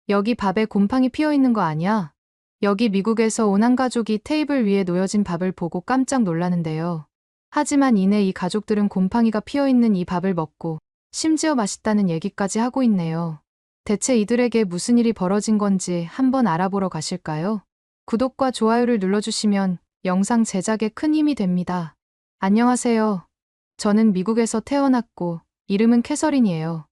여기 밥에 곰팡이 피어 있는 거 아니야? 여기 미국에서 온 한 가족이 테이블 위에 놓여진 밥을 보고 깜짝 놀라는데요. 하지만 이내 이 가족들은 곰팡이가 피어 있는 이 밥을 먹고 심지어 맛있다는 얘기까지 하고 있네요. 대체 이들에게 무슨 일이 벌어진 건지 한번 알아보러 가실까요? 구독과 좋아요를 눌러주시면 영상 제작에 큰 힘이 됩니다. 안녕하세요. 저는 미국에서 태어났고 이름은 캐서린이에요.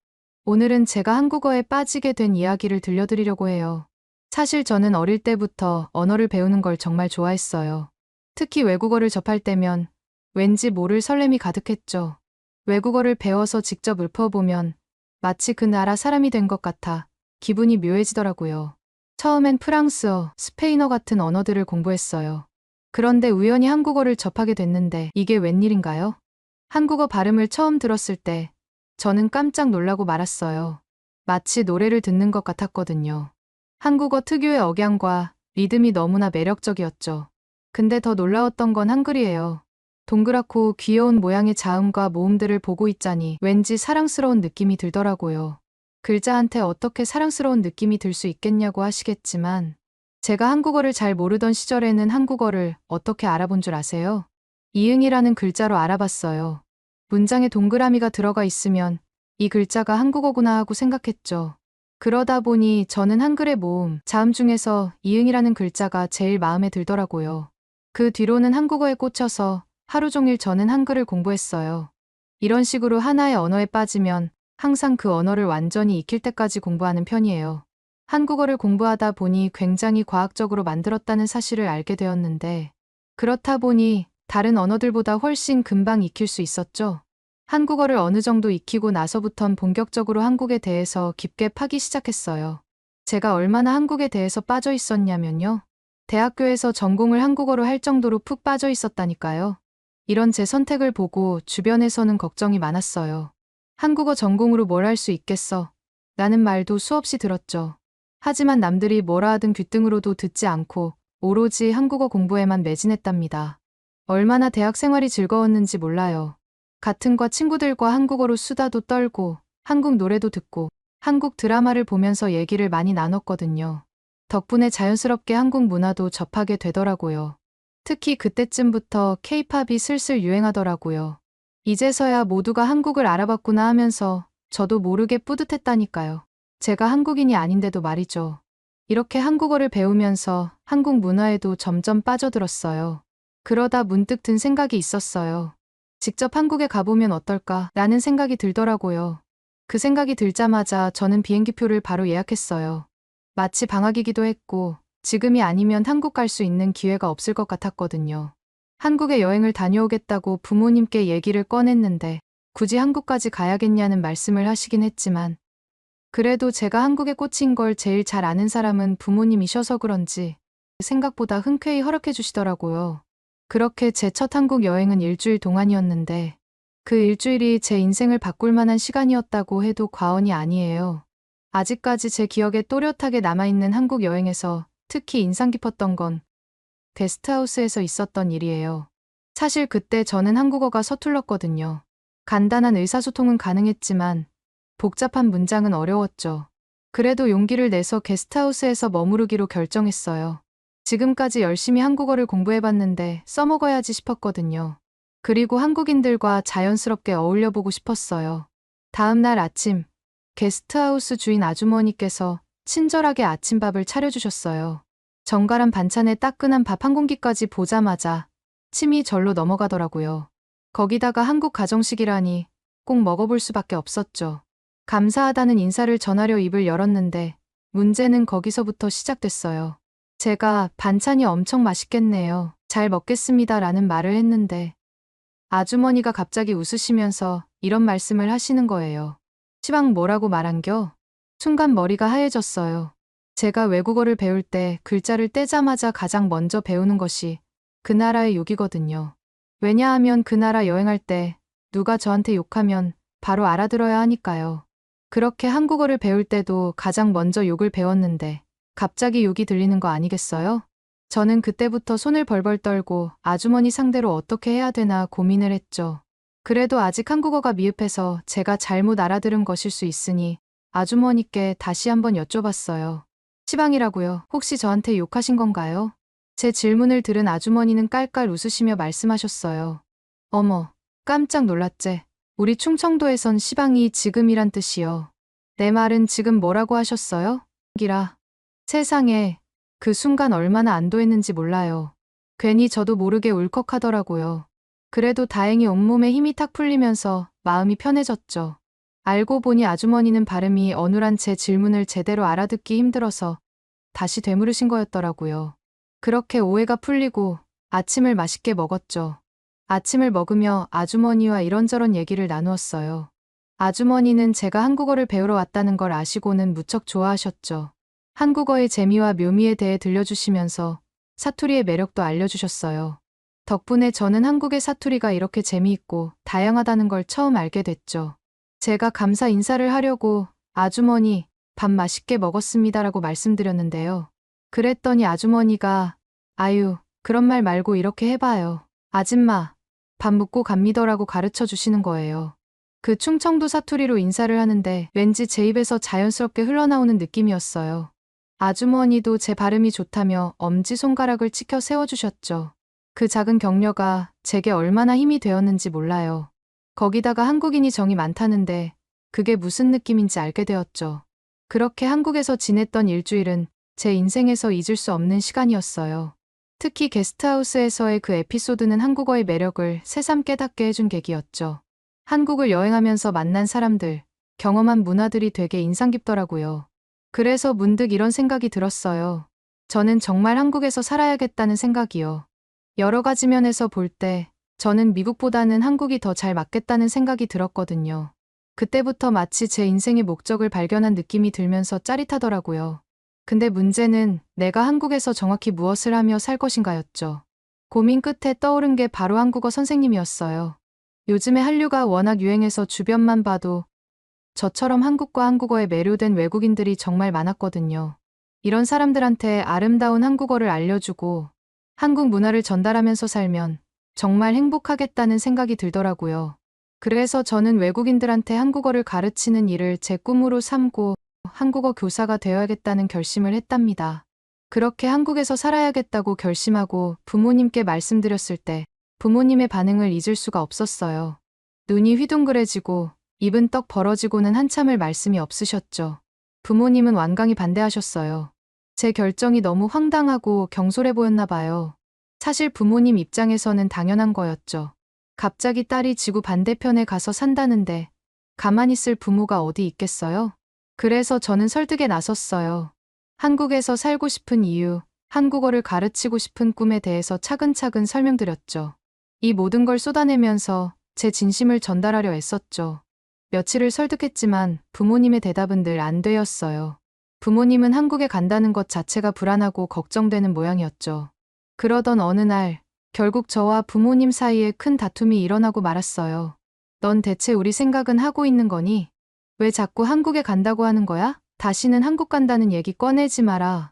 오늘은 제가 한국어에 빠지게 된 이야기를 들려드리려고 해요. 사실 저는 어릴 때부터 언어를 배우는 걸 정말 좋아했어요. 특히 외국어를 접할 때면 왠지 모를 설렘이 가득했죠. 외국어를 배워서 직접 읊어보면 마치 그 나라 사람이 된 것 같아 기분이 묘해지더라고요. 처음엔 프랑스어, 스페인어 같은 언어들을 공부했어요. 그런데 우연히 한국어를 접하게 됐는데 이게 웬일인가요? 한국어 발음을 처음 들었을 때 저는 깜짝 놀라고 말았어요. 마치 노래를 듣는 것 같았거든요. 한국어 특유의 억양과 리듬이 너무나 매력적이었죠. 근데 더 놀라웠던 건 한글이에요. 동그랗고 귀여운 모양의 자음과 모음들을 보고 있자니 왠지 사랑스러운 느낌이 들더라고요. 글자한테 어떻게 사랑스러운 느낌이 들 수 있겠냐고 하시겠지만 제가 한국어를 잘 모르던 시절에는 한국어를 어떻게 알아본 줄 아세요? 이응이라는 글자로 알아봤어요. 문장에 동그라미가 들어가 있으면 이 글자가 한국어구나 하고 생각했죠. 그러다 보니 저는 한글의 모음, 자음 중에서 이응이라는 글자가 제일 마음에 들더라고요. 그 뒤로는 한국어에 꽂혀서 하루 종일 저는 한글을 공부했어요. 이런 식으로 하나의 언어에 빠지면 항상 그 언어를 완전히 익힐 때까지 공부하는 편이에요. 한국어를 공부하다 보니 굉장히 과학적으로 만들었다는 사실을 알게 되었는데 그렇다 보니 다른 언어들보다 훨씬 금방 익힐 수 있었죠. 한국어를 어느 정도 익히고 나서부턴 본격적으로 한국에 대해서 깊게 파기 시작했어요. 제가 얼마나 한국에 대해서 빠져 있었냐면요. 대학교에서 전공을 한국어로 할 정도로 푹 빠져 있었다니까요. 이런 제 선택을 보고 주변에서는 걱정이 많았어요. 한국어 전공으로 뭘 할 수 있겠어? 라는 말도 수없이 들었죠. 하지만 남들이 뭐라 하든 귓등으로도 듣지 않고 오로지 한국어 공부에만 매진했답니다. 얼마나 대학 생활이 즐거웠는지 몰라요. 같은 과 친구들과 한국어로 수다도 떨고 한국 노래도 듣고 한국 드라마를 보면서 얘기를 많이 나눴거든요. 덕분에 자연스럽게 한국 문화도 접하게 되더라고요. 특히 그때쯤부터 케이팝이 슬슬 유행하더라고요. 이제서야 모두가 한국을 알아봤구나 하면서 저도 모르게 뿌듯했다니까요. 제가 한국인이 아닌데도 말이죠. 이렇게 한국어를 배우면서 한국 문화에도 점점 빠져들었어요. 그러다 문득 든 생각이 있었어요. 직접 한국에 가보면 어떨까 라는 생각이 들더라고요. 그 생각이 들자마자 저는 비행기표를 바로 예약했어요. 마치 방학이기도 했고 지금이 아니면 한국 갈 수 있는 기회가 없을 것 같았거든요. 한국에 여행을 다녀오겠다고 부모님께 얘기를 꺼냈는데 굳이 한국까지 가야겠냐는 말씀을 하시긴 했지만 그래도 제가 한국에 꽂힌 걸 제일 잘 아는 사람은 부모님이셔서 그런지 생각보다 흔쾌히 허락해 주시더라고요. 그렇게 제 첫 한국 여행은 일주일 동안이었는데 그 일주일이 제 인생을 바꿀 만한 시간이었다고 해도 과언이 아니에요. 아직까지 제 기억에 또렷하게 남아있는 한국 여행에서 특히 인상 깊었던 건 게스트하우스에서 있었던 일이에요. 사실 그때 저는 한국어가 서툴렀거든요. 간단한 의사소통은 가능했지만 복잡한 문장은 어려웠죠. 그래도 용기를 내서 게스트하우스에서 머무르기로 결정했어요. 지금까지 열심히 한국어를 공부해봤는데 써먹어야지 싶었거든요. 그리고 한국인들과 자연스럽게 어울려보고 싶었어요. 다음 날 아침, 게스트하우스 주인 아주머니께서 친절하게 아침밥을 차려주셨어요. 정갈한 반찬에 따끈한 밥 한 공기까지 보자마자 침이 절로 넘어가더라고요. 거기다가 한국 가정식이라니 꼭 먹어볼 수밖에 없었죠. 감사하다는 인사를 전하려 입을 열었는데 문제는 거기서부터 시작됐어요. 제가 반찬이 엄청 맛있겠네요. 잘 먹겠습니다 라는 말을 했는데 아주머니가 갑자기 웃으시면서 이런 말씀을 하시는 거예요. 시방 뭐라고 말한겨? 순간 머리가 하얘졌어요. 제가 외국어를 배울 때 글자를 떼자마자 가장 먼저 배우는 것이 그 나라의 욕이거든요. 왜냐하면 그 나라 여행할 때 누가 저한테 욕하면 바로 알아들어야 하니까요. 그렇게 한국어를 배울 때도 가장 먼저 욕을 배웠는데 갑자기 욕이 들리는 거 아니겠어요? 저는 그때부터 손을 벌벌 떨고 아주머니 상대로 어떻게 해야 되나 고민을 했죠. 그래도 아직 한국어가 미흡해서 제가 잘못 알아들은 것일 수 있으니 아주머니께 다시 한번 여쭤봤어요. 시방이라고요. 혹시 저한테 욕하신 건가요? 제 질문을 들은 아주머니는 깔깔 웃으시며 말씀하셨어요. 어머, 깜짝 놀랐제. 우리 충청도에선 시방이 지금이란 뜻이요. 내 말은 지금 뭐라고 하셨어요? 기라. 세상에, 그 순간 얼마나 안도했는지 몰라요. 괜히 저도 모르게 울컥하더라고요. 그래도 다행히 온몸에 힘이 탁 풀리면서 마음이 편해졌죠. 알고 보니 아주머니는 발음이 어눌한 제 질문을 제대로 알아듣기 힘들어서 다시 되물으신 거였더라고요. 그렇게 오해가 풀리고 아침을 맛있게 먹었죠. 아침을 먹으며 아주머니와 이런저런 얘기를 나누었어요. 아주머니는 제가 한국어를 배우러 왔다는 걸 아시고는 무척 좋아하셨죠. 한국어의 재미와 묘미에 대해 들려주시면서 사투리의 매력도 알려주셨어요. 덕분에 저는 한국의 사투리가 이렇게 재미있고 다양하다는 걸 처음 알게 됐죠. 제가 감사 인사를 하려고 아주머니, 밥 맛있게 먹었습니다라고 말씀드렸는데요. 그랬더니 아주머니가 아유, 그런 말 말고 이렇게 해봐요. 아줌마, 밥 묻고 갑니더라고 가르쳐 주시는 거예요. 그 충청도 사투리로 인사를 하는데 왠지 제 입에서 자연스럽게 흘러나오는 느낌이었어요. 아주머니도 제 발음이 좋다며 엄지손가락을 치켜 세워주셨죠. 그 작은 격려가 제게 얼마나 힘이 되었는지 몰라요. 거기다가 한국인이 정이 많다는데 그게 무슨 느낌인지 알게 되었죠. 그렇게 한국에서 지냈던 일주일은 제 인생에서 잊을 수 없는 시간이었어요. 특히 게스트하우스에서의 그 에피소드는 한국어의 매력을 새삼 깨닫게 해준 계기였죠. 한국을 여행하면서 만난 사람들, 경험한 문화들이 되게 인상 깊더라고요. 그래서 문득 이런 생각이 들었어요. 저는 정말 한국에서 살아야겠다는 생각이요. 여러 가지 면에서 볼 때 저는 미국보다는 한국이 더 잘 맞겠다는 생각이 들었거든요. 그때부터 마치 제 인생의 목적을 발견한 느낌이 들면서 짜릿하더라고요. 근데 문제는 내가 한국에서 정확히 무엇을 하며 살 것인가였죠. 고민 끝에 떠오른 게 바로 한국어 선생님이었어요. 요즘에 한류가 워낙 유행해서 주변만 봐도 저처럼 한국과 한국어에 매료된 외국인들이 정말 많았거든요. 이런 사람들한테 아름다운 한국어를 알려주고 한국 문화를 전달하면서 살면 정말 행복하겠다는 생각이 들더라고요. 그래서 저는 외국인들한테 한국어를 가르치는 일을 제 꿈으로 삼고 한국어 교사가 되어야겠다는 결심을 했답니다. 그렇게 한국에서 살아야겠다고 결심하고 부모님께 말씀드렸을 때 부모님의 반응을 잊을 수가 없었어요. 눈이 휘둥그레지고 입은 떡 벌어지고는 한참을 말씀이 없으셨죠. 부모님은 완강히 반대하셨어요. 제 결정이 너무 황당하고 경솔해 보였나 봐요. 사실 부모님 입장에서는 당연한 거였죠. 갑자기 딸이 지구 반대편에 가서 산다는데 가만히 있을 부모가 어디 있겠어요? 그래서 저는 설득에 나섰어요. 한국에서 살고 싶은 이유, 한국어를 가르치고 싶은 꿈에 대해서 차근차근 설명드렸죠. 이 모든 걸 쏟아내면서 제 진심을 전달하려 애썼죠. 며칠을 설득했지만 부모님의 대답은 늘 안 되었어요. 부모님은 한국에 간다는 것 자체가 불안하고 걱정되는 모양이었죠. 그러던 어느 날, 결국 저와 부모님 사이에 큰 다툼이 일어나고 말았어요. 넌 대체 우리 생각은 하고 있는 거니? 왜 자꾸 한국에 간다고 하는 거야? 다시는 한국 간다는 얘기 꺼내지 마라.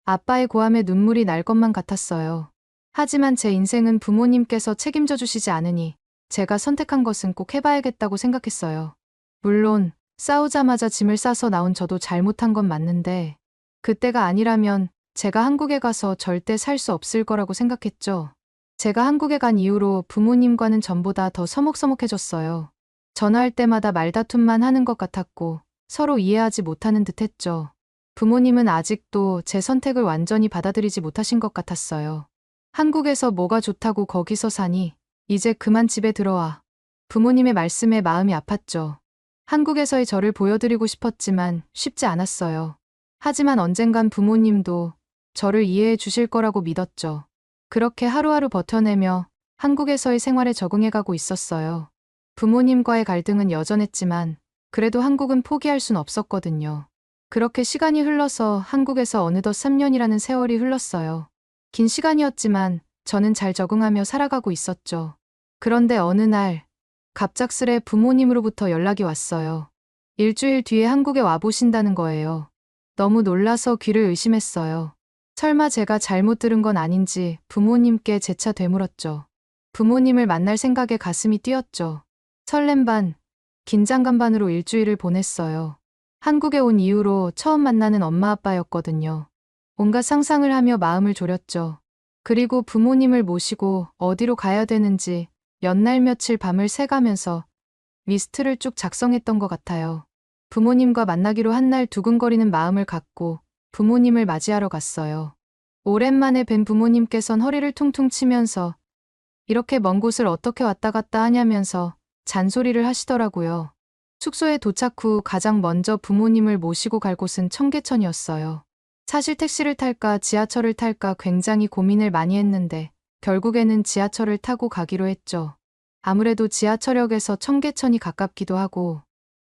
아빠의 고함에 눈물이 날 것만 같았어요. 하지만 제 인생은 부모님께서 책임져 주시지 않으니 제가 선택한 것은 꼭 해봐야겠다고 생각했어요. 물론 싸우자마자 짐을 싸서 나온 저도 잘못한 건 맞는데 그때가 아니라면 제가 한국에 가서 절대 살 수 없을 거라고 생각했죠. 제가 한국에 간 이후로 부모님과는 전보다 더 서먹서먹해졌어요. 전화할 때마다 말다툼만 하는 것 같았고 서로 이해하지 못하는 듯 했죠. 부모님은 아직도 제 선택을 완전히 받아들이지 못하신 것 같았어요. 한국에서 뭐가 좋다고 거기서 사니? 이제 그만 집에 들어와. 부모님의 말씀에 마음이 아팠죠. 한국에서의 저를 보여드리고 싶었지만 쉽지 않았어요. 하지만 언젠간 부모님도 저를 이해해 주실 거라고 믿었죠. 그렇게 하루하루 버텨내며 한국에서의 생활에 적응해가고 있었어요. 부모님과의 갈등은 여전했지만 그래도 한국은 포기할 순 없었거든요. 그렇게 시간이 흘러서 한국에서 어느덧 3년이라는 세월이 흘렀어요. 긴 시간이었지만 저는 잘 적응하며 살아가고 있었죠. 그런데 어느 날 갑작스레 부모님으로부터 연락이 왔어요. 일주일 뒤에 한국에 와보신다는 거예요. 너무 놀라서 귀를 의심했어요. 설마 제가 잘못 들은 건 아닌지 부모님께 재차 되물었죠. 부모님을 만날 생각에 가슴이 뛰었죠. 설렘 반, 긴장감 반으로 일주일을 보냈어요. 한국에 온 이후로 처음 만나는 엄마 아빠였거든요. 온갖 상상을 하며 마음을 졸였죠. 그리고 부모님을 모시고 어디로 가야 되는지 몇 날 며칠 밤을 새가면서 리스트를 쭉 작성했던 것 같아요. 부모님과 만나기로 한 날 두근거리는 마음을 갖고 부모님을 맞이하러 갔어요. 오랜만에 뵌 부모님께선 허리를 퉁퉁 치면서 이렇게 먼 곳을 어떻게 왔다 갔다 하냐면서 잔소리를 하시더라고요. 숙소에 도착 후 가장 먼저 부모님을 모시고 갈 곳은 청계천이었어요. 사실 택시를 탈까 지하철을 탈까 굉장히 고민을 많이 했는데 결국에는 지하철을 타고 가기로 했죠. 아무래도 지하철역에서 청계천이 가깝기도 하고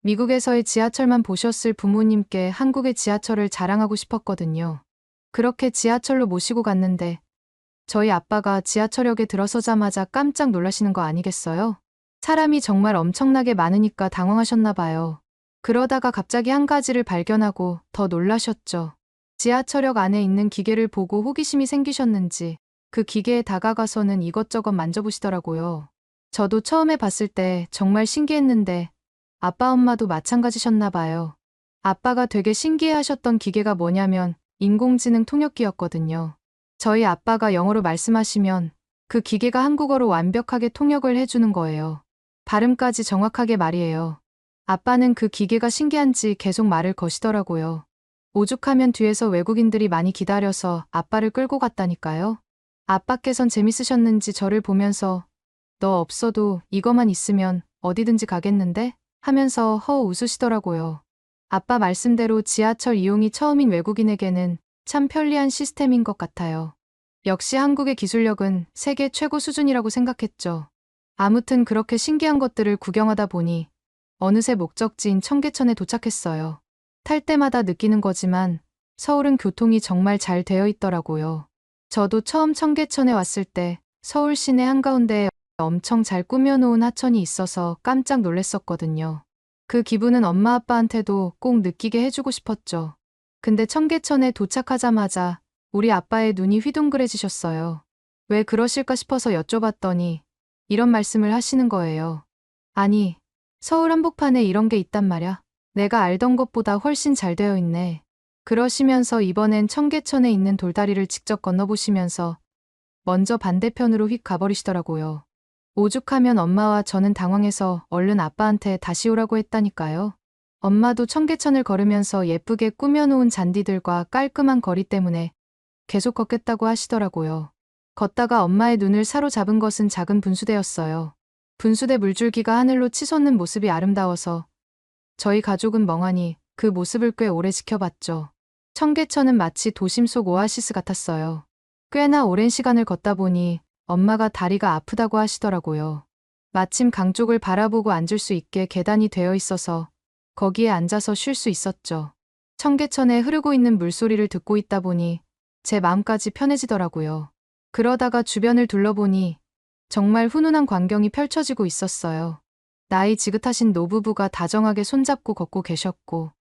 미국에서의 지하철만 보셨을 부모님께 한국의 지하철을 자랑하고 싶었거든요. 그렇게 지하철로 모시고 갔는데 저희 아빠가 지하철역에 들어서자마자 깜짝 놀라시는 거 아니겠어요? 사람이 정말 엄청나게 많으니까 당황하셨나 봐요. 그러다가 갑자기 한 가지를 발견하고 더 놀라셨죠. 지하철역 안에 있는 기계를 보고 호기심이 생기셨는지 그 기계에 다가가서는 이것저것 만져보시더라고요. 저도 처음에 봤을 때 정말 신기했는데 아빠 엄마도 마찬가지셨나 봐요. 아빠가 되게 신기해하셨던 기계가 뭐냐면 인공지능 통역기였거든요. 저희 아빠가 영어로 말씀하시면 그 기계가 한국어로 완벽하게 통역을 해주는 거예요. 발음까지 정확하게 말이에요. 아빠는 그 기계가 신기한지 계속 말을 거시더라고요. 오죽하면 뒤에서 외국인들이 많이 기다려서 아빠를 끌고 갔다니까요. 아빠께선 재밌으셨는지 저를 보면서 너 없어도 이거만 있으면 어디든지 가겠는데? 하면서 웃으시더라고요. 아빠 말씀대로 지하철 이용이 처음인 외국인에게는 참 편리한 시스템인 것 같아요. 역시 한국의 기술력은 세계 최고 수준이라고 생각했죠. 아무튼 그렇게 신기한 것들을 구경하다 보니 어느새 목적지인 청계천에 도착했어요. 탈 때마다 느끼는 거지만 서울은 교통이 정말 잘 되어 있더라고요. 저도 처음 청계천에 왔을 때 서울 시내 한가운데에 엄청 잘 꾸며놓은 하천이 있어서 깜짝 놀랐었거든요. 그 기분은 엄마 아빠한테도 꼭 느끼게 해주고 싶었죠. 근데 청계천에 도착하자마자 우리 아빠의 눈이 휘둥그레지셨어요. 왜 그러실까 싶어서 여쭤봤더니 이런 말씀을 하시는 거예요. 아니, 서울 한복판에 이런 게 있단 말야. 내가 알던 것보다 훨씬 잘 되어 있네. 그러시면서 이번엔 청계천에 있는 돌다리를 직접 건너보시면서 먼저 반대편으로 휙 가버리시더라고요. 오죽하면 엄마와 저는 당황해서 얼른 아빠한테 다시 오라고 했다니까요. 엄마도 청계천을 걸으면서 예쁘게 꾸며놓은 잔디들과 깔끔한 거리 때문에 계속 걷겠다고 하시더라고요. 걷다가 엄마의 눈을 사로잡은 것은 작은 분수대였어요. 분수대 물줄기가 하늘로 치솟는 모습이 아름다워서 저희 가족은 멍하니 그 모습을 꽤 오래 지켜봤죠. 청계천은 마치 도심 속 오아시스 같았어요. 꽤나 오랜 시간을 걷다 보니 엄마가 다리가 아프다고 하시더라고요. 마침 강 쪽을 바라보고 앉을 수 있게 계단이 되어 있어서 거기에 앉아서 쉴 수 있었죠. 청계천에 흐르고 있는 물소리를 듣고 있다 보니 제 마음까지 편해지더라고요. 그러다가 주변을 둘러보니 정말 훈훈한 광경이 펼쳐지고 있었어요. 나이 지긋하신 노부부가 다정하게 손잡고 걷고 계셨고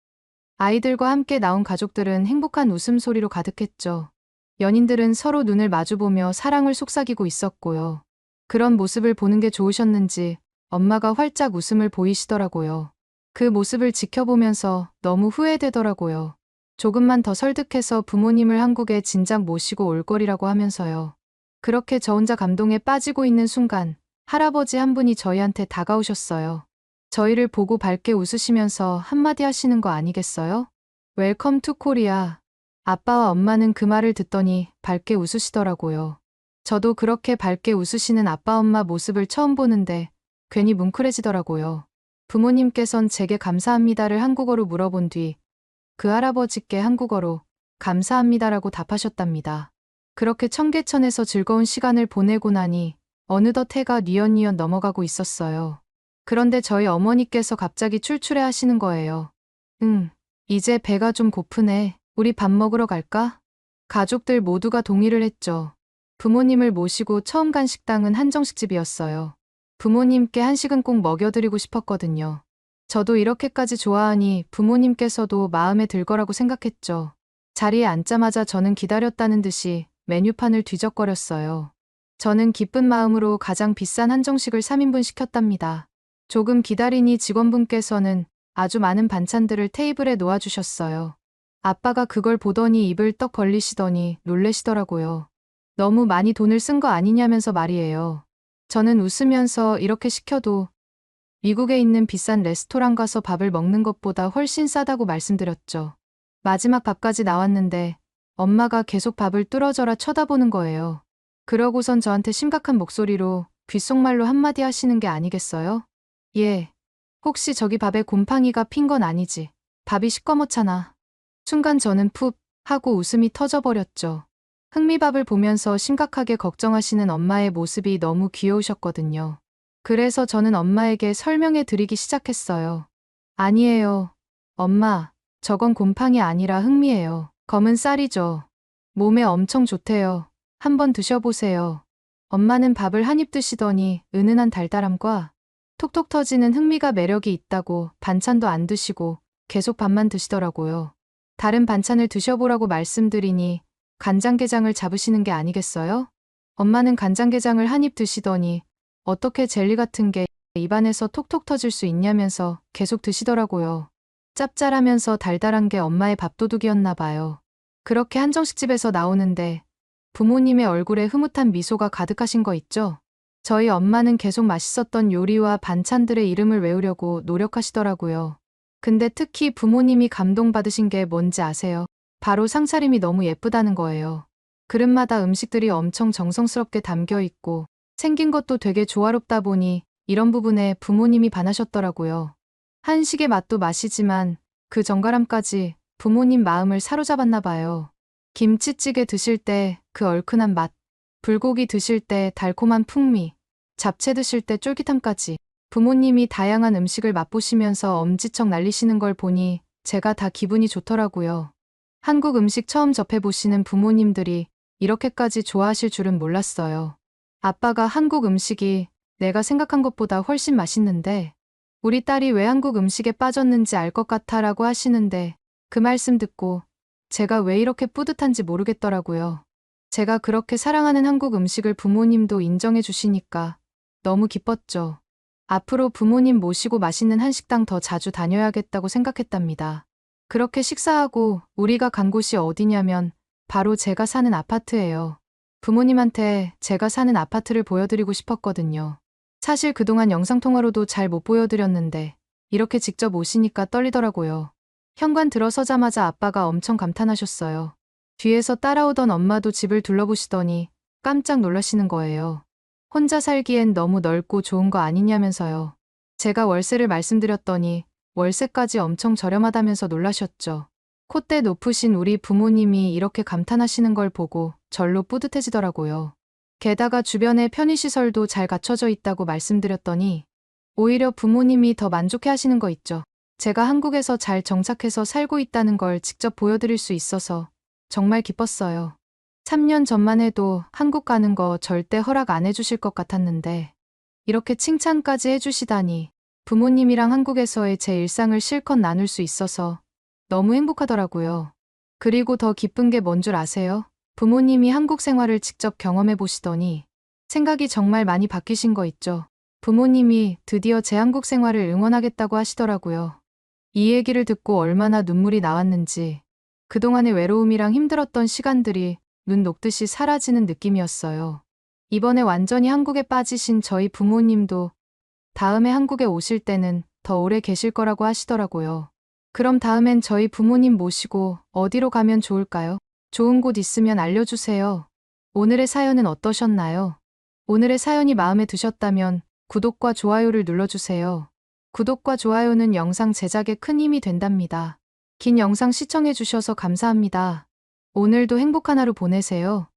아이들과 함께 나온 가족들은 행복한 웃음소리로 가득했죠. 연인들은 서로 눈을 마주보며 사랑을 속삭이고 있었고요. 그런 모습을 보는 게 좋으셨는지 엄마가 활짝 웃음을 보이시더라고요. 그 모습을 지켜보면서 너무 후회되더라고요. 조금만 더 설득해서 부모님을 한국에 진작 모시고 올 거리라고 하면서요. 그렇게 저 혼자 감동에 빠지고 있는 순간 할아버지 한 분이 저희한테 다가오셨어요. 저희를 보고 밝게 웃으시면서 한마디 하시는 거 아니겠어요? 웰컴 투 코리아. 아빠와 엄마는 그 말을 듣더니 밝게 웃으시더라고요. 저도 그렇게 밝게 웃으시는 아빠 엄마 모습을 처음 보는데 괜히 뭉클해지더라고요. 부모님께선 제게 감사합니다를 한국어로 물어본 뒤 그 할아버지께 한국어로 감사합니다라고 답하셨답니다. 그렇게 청계천에서 즐거운 시간을 보내고 나니 어느덧 해가 뉘엿뉘엿 넘어가고 있었어요. 그런데 저희 어머니께서 갑자기 출출해 하시는 거예요. 이제 배가 좀 고프네. 우리 밥 먹으러 갈까? 가족들 모두가 동의를 했죠. 부모님을 모시고 처음 간 식당은 한정식집이었어요. 부모님께 한식은 꼭 먹여드리고 싶었거든요. 저도 이렇게까지 좋아하니 부모님께서도 마음에 들 거라고 생각했죠. 자리에 앉자마자 저는 기다렸다는 듯이 메뉴판을 뒤적거렸어요. 저는 기쁜 마음으로 가장 비싼 한정식을 3인분 시켰답니다. 조금 기다리니 직원분께서는 아주 많은 반찬들을 테이블에 놓아주셨어요. 아빠가 그걸 보더니 입을 떡 벌리시더니 놀래시더라고요. 너무 많이 돈을 쓴 거 아니냐면서 말이에요. 저는 웃으면서 이렇게 시켜도 미국에 있는 비싼 레스토랑 가서 밥을 먹는 것보다 훨씬 싸다고 말씀드렸죠. 마지막 밥까지 나왔는데 엄마가 계속 밥을 뚫어져라 쳐다보는 거예요. 그러고선 저한테 심각한 목소리로 귓속말로 한마디 하시는 게 아니겠어요? 예. 혹시 저기 밥에 곰팡이가 핀 건 아니지? 밥이 시꺼멓잖아. 순간 저는 푹 하고 웃음이 터져버렸죠. 흑미밥을 보면서 심각하게 걱정하시는 엄마의 모습이 너무 귀여우셨거든요. 그래서 저는 엄마에게 설명해 드리기 시작했어요. 아니에요. 엄마, 저건 곰팡이 아니라 흑미예요. 검은 쌀이죠. 몸에 엄청 좋대요. 한번 드셔보세요. 엄마는 밥을 한 입 드시더니 은은한 달달함과 톡톡 터지는 흑미가 매력이 있다고 반찬도 안 드시고 계속 밥만 드시더라고요. 다른 반찬을 드셔보라고 말씀드리니 간장게장을 잡으시는 게 아니겠어요? 엄마는 간장게장을 한 입 드시더니 어떻게 젤리 같은 게 입안에서 톡톡 터질 수 있냐면서 계속 드시더라고요. 짭짤하면서 달달한 게 엄마의 밥도둑이었나 봐요. 그렇게 한정식집에서 나오는데 부모님의 얼굴에 흐뭇한 미소가 가득하신 거 있죠? 저희 엄마는 계속 맛있었던 요리와 반찬들의 이름을 외우려고 노력하시더라고요. 근데 특히 부모님이 감동받으신 게 뭔지 아세요? 바로 상차림이 너무 예쁘다는 거예요. 그릇마다 음식들이 엄청 정성스럽게 담겨 있고 생긴 것도 되게 조화롭다 보니 이런 부분에 부모님이 반하셨더라고요. 한식의 맛도 맛이지만 그 정갈함까지 부모님 마음을 사로잡았나 봐요. 김치찌개 드실 때 그 얼큰한 맛, 불고기 드실 때 달콤한 풍미, 잡채 드실 때 쫄깃함까지 부모님이 다양한 음식을 맛보시면서 엄지척 날리시는 걸 보니 제가 다 기분이 좋더라고요. 한국 음식 처음 접해보시는 부모님들이 이렇게까지 좋아하실 줄은 몰랐어요. 아빠가 한국 음식이 내가 생각한 것보다 훨씬 맛있는데 우리 딸이 왜 한국 음식에 빠졌는지 알 것 같아 라고 하시는데 그 말씀 듣고 제가 왜 이렇게 뿌듯한지 모르겠더라고요. 제가 그렇게 사랑하는 한국 음식을 부모님도 인정해 주시니까 너무 기뻤죠. 앞으로 부모님 모시고 맛있는 한식당 더 자주 다녀야겠다고 생각했답니다. 그렇게 식사하고 우리가 간 곳이 어디냐면 바로 제가 사는 아파트예요. 부모님한테 제가 사는 아파트를 보여드리고 싶었거든요. 사실 그동안 영상통화로도 잘 못 보여드렸는데 이렇게 직접 오시니까 떨리더라고요. 현관 들어서자마자 아빠가 엄청 감탄하셨어요. 뒤에서 따라오던 엄마도 집을 둘러보시더니 깜짝 놀라시는 거예요. 혼자 살기엔 너무 넓고 좋은 거 아니냐면서요. 제가 월세를 말씀드렸더니 월세까지 엄청 저렴하다면서 놀라셨죠. 콧대 높으신 우리 부모님이 이렇게 감탄하시는 걸 보고 절로 뿌듯해지더라고요. 게다가 주변에 편의시설도 잘 갖춰져 있다고 말씀드렸더니 오히려 부모님이 더 만족해 하시는 거 있죠. 제가 한국에서 잘 정착해서 살고 있다는 걸 직접 보여드릴 수 있어서 정말 기뻤어요. 3년 전만 해도 한국 가는 거 절대 허락 안 해주실 것 같았는데 이렇게 칭찬까지 해주시다니 부모님이랑 한국에서의 제 일상을 실컷 나눌 수 있어서 너무 행복하더라고요. 그리고 더 기쁜 게 뭔 줄 아세요? 부모님이 한국 생활을 직접 경험해 보시더니 생각이 정말 많이 바뀌신 거 있죠. 부모님이 드디어 제 한국 생활을 응원하겠다고 하시더라고요. 이 얘기를 듣고 얼마나 눈물이 나왔는지 그동안의 외로움이랑 힘들었던 시간들이 눈 녹듯이 사라지는 느낌이었어요. 이번에 완전히 한국에 빠지신 저희 부모님도 다음에 한국에 오실 때는 더 오래 계실 거라고 하시더라고요. 그럼 다음엔 저희 부모님 모시고 어디로 가면 좋을까요? 좋은 곳 있으면 알려주세요. 오늘의 사연은 어떠셨나요? 오늘의 사연이 마음에 드셨다면 구독과 좋아요를 눌러주세요. 구독과 좋아요는 영상 제작에 큰 힘이 된답니다. 긴 영상 시청해주셔서 감사합니다. 오늘도 행복한 하루 보내세요.